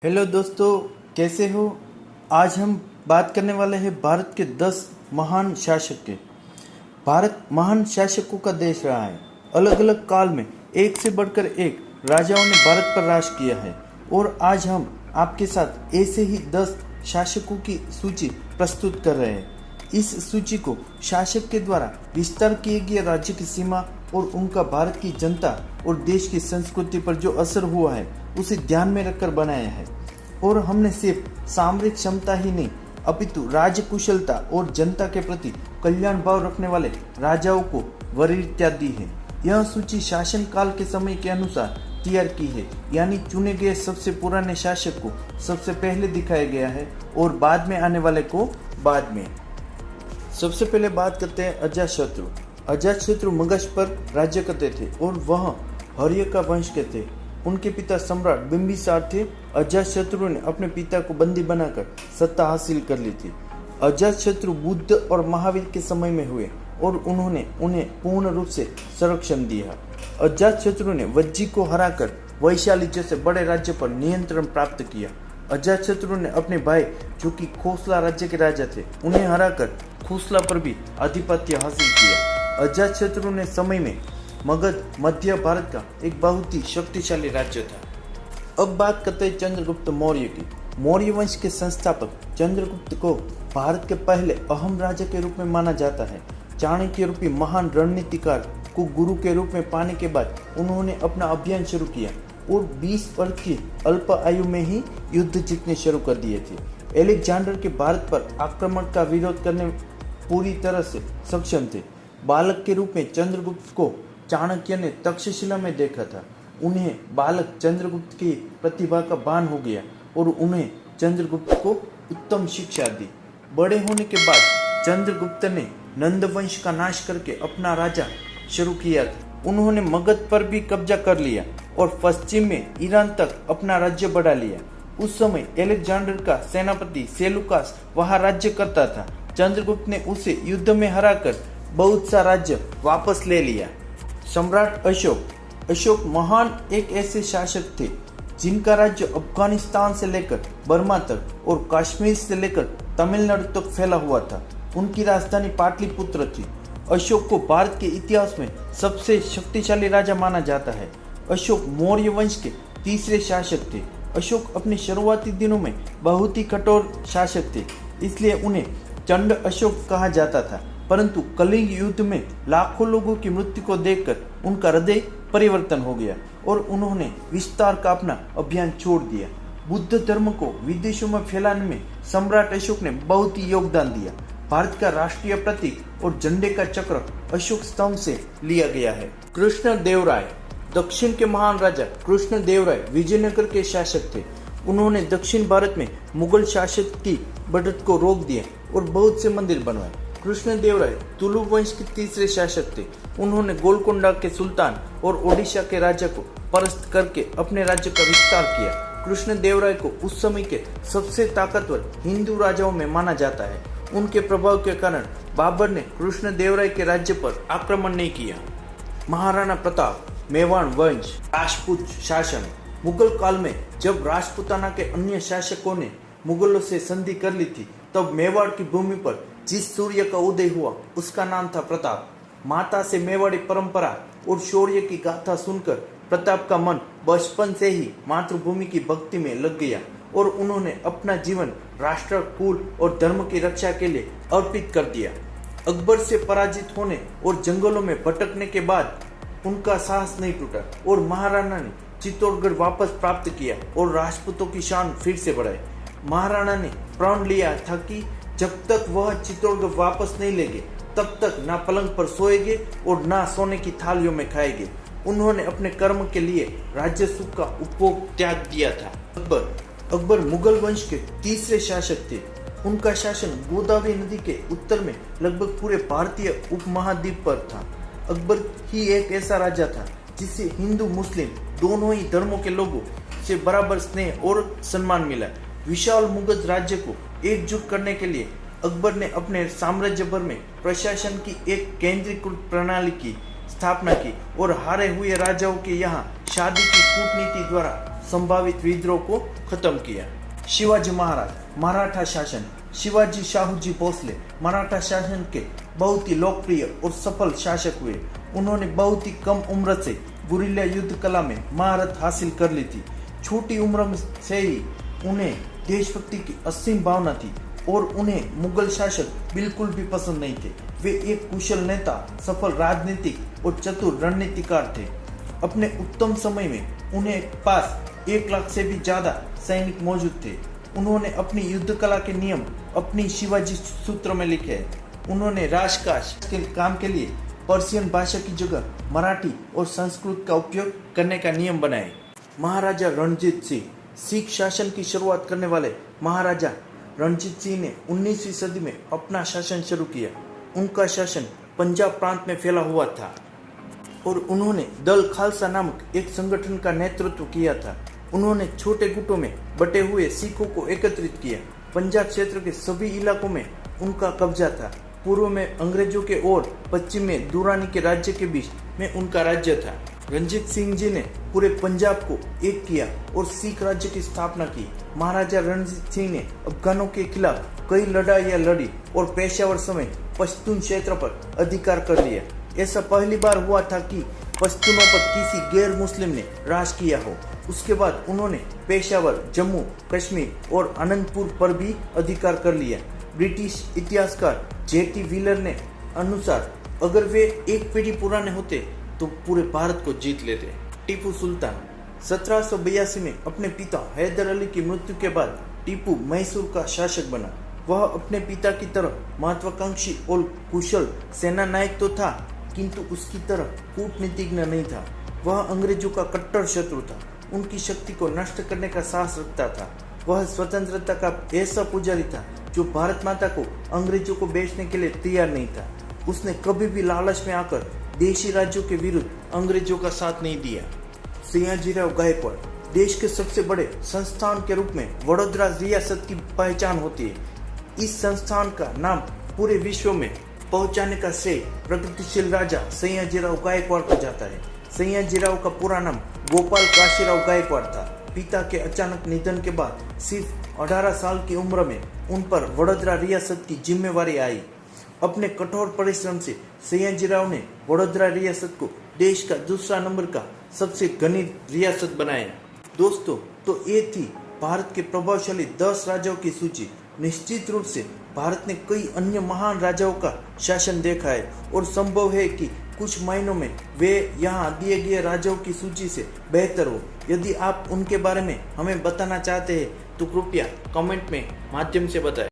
Hello दोस्तों, कैसे हो। आज हम बात करने वाले हैं भारत के 10 महान शासक के। भारत महान शासकों का देश रहा है। अलग अलग काल में एक से बढ़कर एक राजाओं ने भारत पर राज किया है और आज हम आपके साथ ऐसे ही 10 शासकों की सूची प्रस्तुत कर रहे हैं। इस सूची को शासक के द्वारा विस्तार किए गए राज्य की सीमा और उनका भारत की जनता और देश की संस्कृति पर जो असर हुआ है उसे ध्यान में रखकर बनाया है। और हमने सिर्फ सामरिक क्षमता ही नहीं अपितु राज्य कुशलता और जनता के प्रति कल्याण भाव रखने वाले राजाओं को वरीयता दी है। यह सूची शासन काल के समय के अनुसार तैयार की है, यानी चुने गए सबसे पुराने शासक को सबसे पहले दिखाया गया है और बाद में आने वाले को बाद में। सबसे पहले बात करते हैं अजातशत्रु। अजातशत्रु मगध पर राज्य करते थे और वह हर्य का वंश के थे। उनके पिता सम्राट बिंबिसार थे। अजातशत्रु ने अपने पिता को बंदी बनाकर सत्ता हासिल कर ली थी। अजातशत्रु बुद्ध और महावीर के समय में हुए और उन्होंने उन्हें पूर्ण रूप से संरक्षण दिया। अजातशत्रु ने वज्जी को हराकर वैशाली जैसे बड़े राज्य पर नियंत्रण प्राप्त किया। अजातशत्रु ने अपने भाई जो कि खोसला राज्य के राजा थे उन्हें हराकर खोसला पर भी आधिपत्य हासिल किया। अजातशत्रु ने समय में मगध मध्य भारत का एक बहुत ही शक्तिशाली राज्य था। अब बात करते हैं चंद्रगुप्त मौर्य की। मौर्य वंश के संस्थापक चंद्रगुप्त को भारत के पहले अहम राजा के रूप में माना जाता है। चाणक्य रूपी महान रणनीतिकार को गुरु के रूप में पाने के बाद उन्होंने अपना अभियान शुरू किया और 20 वर्ष की अल्प आयु में ही युद्ध जीतने शुरू कर दिए थे। अलेक्जेंडर के भारत पर आक्रमण का विरोध करने पूरी तरह से सक्षम थे। बालक के रूप में चंद्रगुप्त को चाणक्य ने तक्षशिला में देखा था। उन्हें बालक चंद्रगुप्त की प्रतिभा का भान हो गया और उन्हें चंद्रगुप्त को उत्तम शिक्षा दी। बड़े होने के बाद चंद्रगुप्त ने नंद वंश का नाश करके अपना राजा शुरू किया था। उन्होंने मगध पर भी कब्जा कर लिया और पश्चिम में ईरान तक अपना राज्य बढ़ा लिया। उस समय अलेक्जेंडर का सेनापति सेलुकास वहां राज्य करता था। चंद्रगुप्त ने उसे युद्ध में हराकर बहुत सा राज्य वापस ले लिया। सम्राट अशोक महान एक ऐसे शासक थे जिनका राज्य अफगानिस्तान से लेकर बर्मा तक और कश्मीर से लेकर तमिलनाडु तक फैला हुआ था। उनकी राजधानी पाटलिपुत्र थी। अशोक को भारत के इतिहास में सबसे शक्तिशाली राजा माना जाता है। अशोक मौर्य वंश के तीसरे शासक थे। अशोक अपने शुरुआती दिनों में बहुत ही कठोर शासक थे, इसलिए उन्हें चंड अशोक कहा जाता था। परंतु कलिंग युद्ध में लाखों लोगों की मृत्यु को देखकर उनका हृदय परिवर्तन हो गया और उन्होंने विस्तार का अपना अभियान छोड़ दिया। बुद्ध धर्म को विदेशों में फैलाने में सम्राट अशोक ने बहुत ही योगदान दिया। भारत का राष्ट्रीय प्रतीक और झंडे का चक्र अशोक स्तंभ से लिया गया है। कृष्णदेवराय। दक्षिण के महान राजा कृष्णदेवराय विजयनगर के शासक थे। उन्होंने दक्षिण भारत में मुगल शासक की बढ़त को रोक दिया और बहुत से मंदिर बनवाए। कृष्णदेवराय तुलु वंश के तीसरे शासक थे। उन्होंने गोलकोंडा के सुल्तान और ओडिशा के राजा को परास्त करके अपने राज्य का विस्तार किया। कृष्णदेवराय को उस समय के सबसे ताकतवर हिंदू राजाओं में माना जाता है। उनके प्रभाव के कारण बाबर ने कृष्णदेवराय के राज्य पर आक्रमण नहीं किया। महाराणा प्रताप। मेवाड़ वंश। राजपूत शासन। मुगल काल में जब राजपूताना के अन्य शासकों ने मुगलों से संधि कर ली थी तब मेवाड़ की भूमि पर जिस सूर्य का उदय हुआ उसका नाम था प्रताप। माता से मेवाड़ी परंपरा और शौर्य की गाथा सुनकर प्रताप का मन बचपन से ही मातृभूमि की भक्ति में लग गया और उन्होंने अपना जीवन राष्ट्र, कुल और धर्म की रक्षा के लिए अर्पित कर दिया। अकबर से पराजित होने और जंगलों में भटकने के बाद उनका साहस नहीं टूटा और महाराणा ने चित्तौड़गढ़ वापस प्राप्त किया और राजपूतों की शान फिर से बढ़ाई। महाराणा ने प्रण लिया था कि जब तक वह चित्तौड़गढ़ वापस नहीं लेंगे तब तक ना पलंग पर सोएंगे और ना सोने की थालियों में खाएंगे। उन्होंने अपने कर्म के लिए राज्य सुख का उपभोग त्याग दिया था। अकबर मुगल वंश के तीसरे शासक थे। उनका शासन गोदावरी नदी के उत्तर में लगभग पूरे भारतीय उपमहाद्वीप पर था। अकबर ही एक ऐसा राजा था जिसे हिंदू मुस्लिम दोनों ही धर्मों के लोगों से बराबर स्नेह और सम्मान मिला। विशाल मुगल राज्य को एकजुट करने के लिए अकबर ने अपने साम्राज्य भर में प्रशासन की एक केंद्रीकृत प्रणाली की स्थापना की और हारे हुए राजाओं के यहाँ शादी की कूटनीति द्वारा संभावित विद्रोह को खत्म किया। शिवाजी महाराज, मराठा शासन। शिवाजी शाहूजी भोसले मराठा शासन के बहुत ही लोकप्रिय और सफल शासक हुए। उन्होंने बहुत ही कम उम्र से गुरिल्ला युद्ध कला में महारत हासिल कर ली थी। छोटी उम्र से ही उन्हें देशभक्ति की असीम भावना थी और उन्हें मुगल शासक बिल्कुल भी पसंद नहीं थे। वे एक कुशल नेता, सफल राजनीतिक और चतुर रणनीतिकार थे। अपने उत्तम समय में उन्हें पास 1 लाख से भी ज्यादा सैनिक मौजूद थे। उन्होंने अपनी युद्ध कला के नियम अपनी शिवाजी सूत्र में लिखे हैं। उन्होंने राजकाज के काम के लिए पर्शियन भाषा की जगह मराठी और संस्कृत का उपयोग करने का नियम बनाए। महाराजा रणजीत सिंह, सिख शासन की शुरुआत करने वाले महाराजा रणजीत सिंह ने 19वीं सदी में अपना शासन शुरू किया। उनका शासन पंजाब प्रांत में फैला हुआ था और उन्होंने दल खालसा नामक एक संगठन का नेतृत्व किया था। उन्होंने छोटे गुटों में बटे हुए सिखों को एकत्रित किया। पंजाब क्षेत्र के सभी इलाकों में उनका कब्जा था। पूर्व में अंग्रेजों के और पश्चिम में दुरानी के राज्य के बीच में उनका राज्य था। रणजीत सिंह जी ने पूरे पंजाब को एक किया और सिख राज्य की स्थापना की। महाराजा रणजीत सिंह ने अफगानों के खिलाफ कई लड़ाइयाँ लड़ी और पेशावर समेत पश्तून क्षेत्र पर अधिकार कर लिया। ऐसा पहली बार हुआ था कि पश्तूनों पर किसी गैर मुस्लिम ने राज किया हो। उसके बाद उन्होंने पेशावर, जम्मू कश्मीर और अनंतपुर पर भी अधिकार कर लिया। ब्रिटिश इतिहासकार J.T. व्हीलर ने अनुसार अगर वे एक पीढ़ी पुराने होते तो पूरे भारत को जीत लेते। टीपू सुल्तान 1782 में अपने पिता हैदर अली की मृत्यु के बाद टीपू मैसूर का शासक बना। वह अपने पिता की तरह महत्वाकांक्षी और कुशल सेना नायक तो था, किंतु उसकी तरह कूटनीतिज्ञ नहीं था। वह अंग्रेजों का कट्टर शत्रु था। उनकी शक्ति को नष्ट करने का साहस रखता था। वह स्वतंत्रता का ऐसा पुजारी था जो भारत माता को अंग्रेजों को बेचने के लिए तैयार नहीं था। उसने कभी भी लालच में आकर देशी राज्यों के विरुद्ध अंग्रेजों का साथ नहीं दिया। सयाजीराव गायकवाड़ देश के सबसे बड़े संस्थान के रूप में वडोदरा रियासत की पहचान होती है। इस संस्थान का नाम पूरे विश्व में पहुंचाने का श्रेय प्रगतिशील राजा सयाजीराव गायकवाड़ को जाता है। सयाजीराव का पूरा नाम गोपाल काशीराव गायकवाड़ था। पिता के अचानक निधन के बाद सिर्फ 18 साल की उम्र में उन पर वडोदरा रियासत की जिम्मेवारी आई। अपने कठोर परिश्रम से सयाजीराव ने वडोदरा रियासत को देश का दूसरा नंबर का सबसे घनी रियासत बनाया। दोस्तों, तो ये थी भारत के प्रभावशाली 10 राजाओं की सूची। निश्चित रूप से भारत ने कई अन्य महान राजाओं का शासन देखा है और संभव है कि कुछ महीनों में वे यहाँ दिए गए राजाओं की सूची से बेहतर हो। यदि आप उनके बारे में हमें बताना चाहते हैं तो कृपया कमेंट में माध्यम से बताएं।